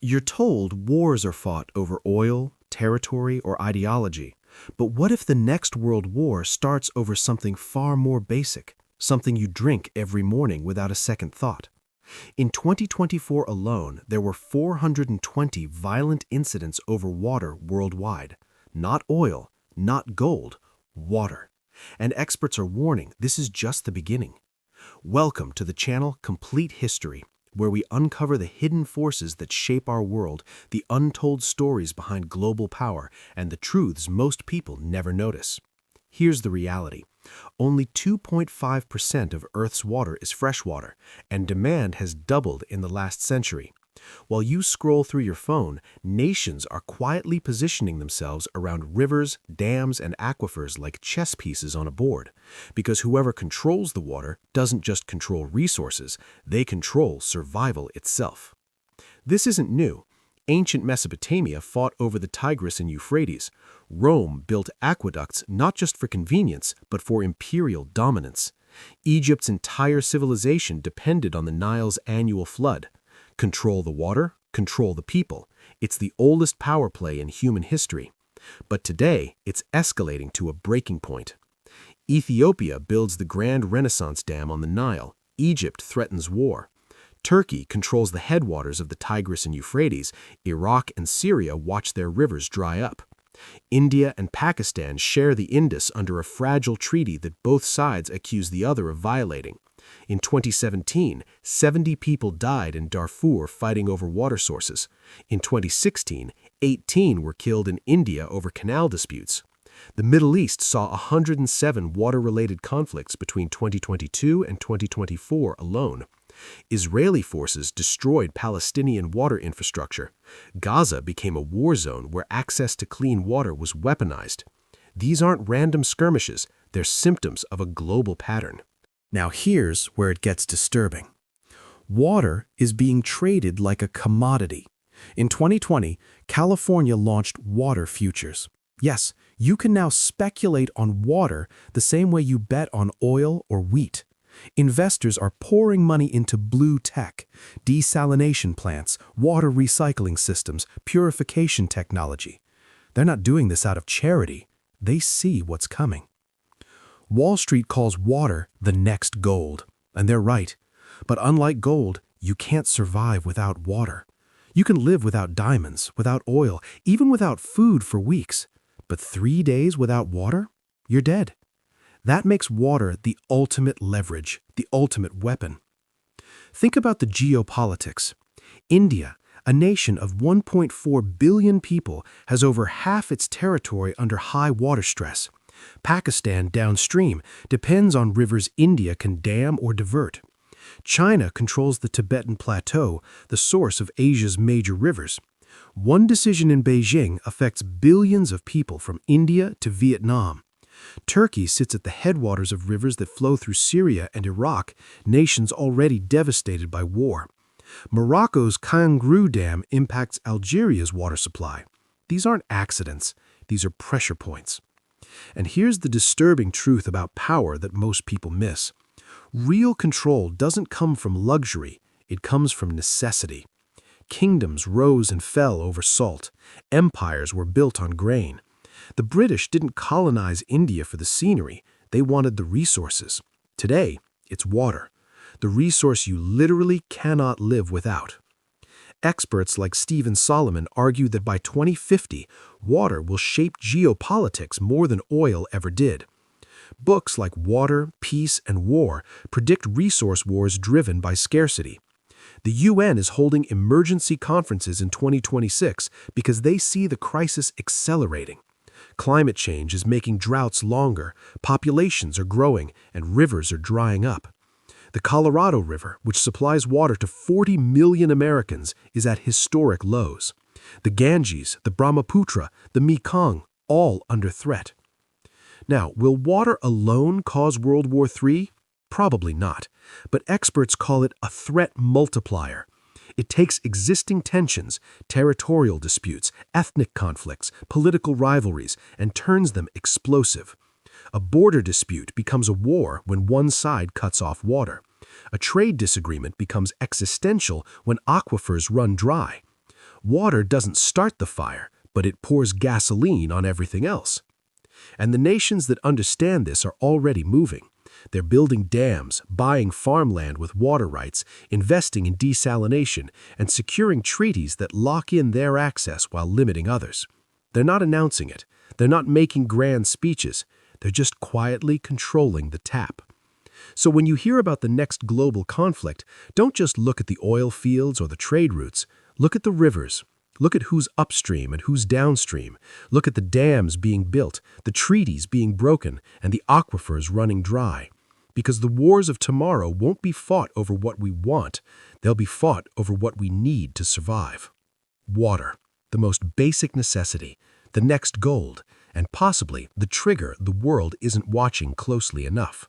You're told wars are fought over oil, territory, or ideology. But what if the next world war starts over something far more basic, something you drink every morning without a second thought? In 2024 alone, there were 420 violent incidents over water worldwide. Not oil, not gold, water. And experts are warning this is just the beginning. Welcome to the channel Complete History, where we uncover the hidden forces that shape our world, the untold stories behind global power, and the truths most people never notice. Here's the reality. Only 2.5% of Earth's water is freshwater, and demand has doubled in the last century. While you scroll through your phone, nations are quietly positioning themselves around rivers, dams, and aquifers like chess pieces on a board. Because whoever controls the water doesn't just control resources, they control survival itself. This isn't new. Ancient Mesopotamia fought over the Tigris and Euphrates. Rome built aqueducts not just for convenience, but for imperial dominance. Egypt's entire civilization depended on the Nile's annual flood. Control the water, control the people. It's the oldest power play in human history. But today, it's escalating to a breaking point. Ethiopia builds the Grand Renaissance Dam on the Nile. Egypt threatens war. Turkey controls the headwaters of the Tigris and Euphrates. Iraq and Syria watch their rivers dry up. India and Pakistan share the Indus under a fragile treaty that both sides accuse the other of violating. In 2017, 70 people died in Darfur fighting over water sources. In 2016, 18 were killed in India over canal disputes. The Middle East saw 107 water-related conflicts between 2022 and 2024 alone. Israeli forces destroyed Palestinian water infrastructure. Gaza became a war zone where access to clean water was weaponized. These aren't random skirmishes, they're symptoms of a global pattern. Now here's where it gets disturbing. Water is being traded like a commodity. In 2020, California launched water futures. Yes, you can now speculate on water the same way you bet on oil or wheat. Investors are pouring money into blue tech, desalination plants, water recycling systems, purification technology. They're not doing this out of charity. They see what's coming. Wall Street calls water the next gold, and they're right. But unlike gold, you can't survive without water. You can live without diamonds, without oil, even without food for weeks. But 3 days without water? You're dead. That makes water the ultimate leverage, the ultimate weapon. Think about the geopolitics. India, a nation of 1.4 billion people, has over half its territory under high water stress. Pakistan, downstream, depends on rivers India can dam or divert. China controls the Tibetan Plateau, the source of Asia's major rivers. One decision in Beijing affects billions of people from India to Vietnam. Turkey sits at the headwaters of rivers that flow through Syria and Iraq, nations already devastated by war. Morocco's Kangaroo Dam impacts Algeria's water supply. These aren't accidents, these are pressure points. And here's the disturbing truth about power that most people miss. Real control doesn't come from luxury, it comes from necessity. Kingdoms rose and fell over salt. Empires were built on grain. The British didn't colonize India for the scenery, they wanted the resources. Today, it's water, the resource you literally cannot live without. Experts like Stephen Solomon argue that by 2050, water will shape geopolitics more than oil ever did. Books like Water, Peace, and War predict resource wars driven by scarcity. The UN is holding emergency conferences in 2026 because they see the crisis accelerating. Climate change is making droughts longer, populations are growing, and rivers are drying up. The Colorado River, which supplies water to 40 million Americans, is at historic lows. The Ganges, the Brahmaputra, the Mekong, all under threat. Now, will water alone cause World War III? Probably not, but experts call it a threat multiplier. It takes existing tensions, territorial disputes, ethnic conflicts, political rivalries, and turns them explosive. A border dispute becomes a war when one side cuts off water. A trade disagreement becomes existential when aquifers run dry. Water doesn't start the fire, but it pours gasoline on everything else. And the nations that understand this are already moving. They're building dams, buying farmland with water rights, investing in desalination, and securing treaties that lock in their access while limiting others. They're not announcing it. They're not making grand speeches. They're just quietly controlling the tap. So when you hear about the next global conflict, don't just look at the oil fields or the trade routes. Look at the rivers. Look at who's upstream and who's downstream. Look at the dams being built, the treaties being broken, and the aquifers running dry. Because the wars of tomorrow won't be fought over what we want. They'll be fought over what we need to survive. Water, the most basic necessity, the next gold, and possibly the trigger the world isn't watching closely enough.